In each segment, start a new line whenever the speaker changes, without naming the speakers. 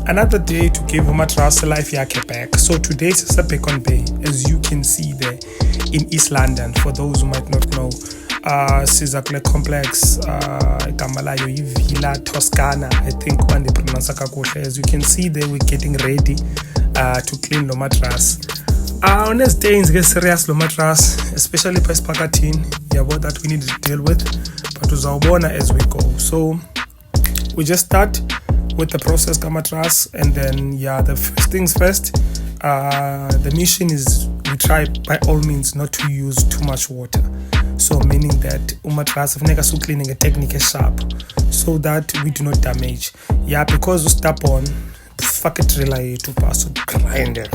Another day to give umatras life yakhe back. So today is Beacon Bay, as you can see there in East London. For those who might not know, Sizakle complex, Gamalayo Villa Toscana, I think one they pronounce kakuhle. As you can see there, we're getting ready to clean the mattress. On this day, it's serious mattress, especially for Spakatin. Yeah, what that we need to deal with, but to Zawbona as we go. So we just start with the process mattress, and then the first things first. The mission is we try by all means not to use too much water. So meaning that umatras of cleaning a technique sharp so that we do not damage. Yeah, because we step on fuck it rely to pass grind it.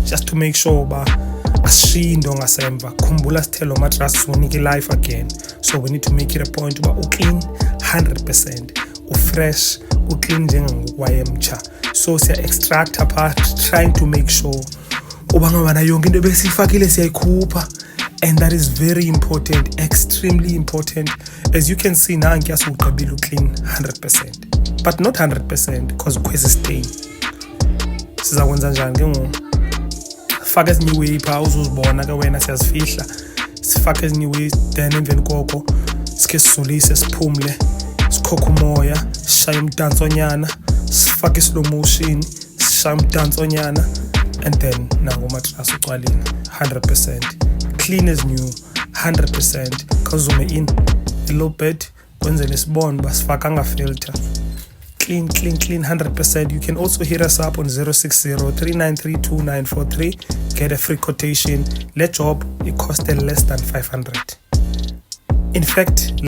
Just to make sure ashindo ngasemva khumbula sithelo mattress unike life again. So we need to make it a point clean 100%, fresh, clean njengokwaemcha. So siya extract apart, trying to make sure ubangabana yonke into besifakile siyayikhupha. And that is very important, extremely important. As you can see now, ngiyasugqibile clean 100%, but not 100% because kwezi stain. Sizakwenza njani ke ngoku? Faka ezinye way pha uzuzibona ke wena siyazifihla. Sifaka ezinye way then emveni koko sikhe sizulise siphumle, sikhokha umoya, sishaya umdansonyana, sifake slow motion, sishaya umdansonyana, and then nango mattress ucwalile 100%. Clean as new 100%. Kazume in a little bit kwenzele sibone basifaka filter. Clean 100%. You can also hit us up on 060-393-2943. Get a free quotation. Let job it cost less than 500. In fact,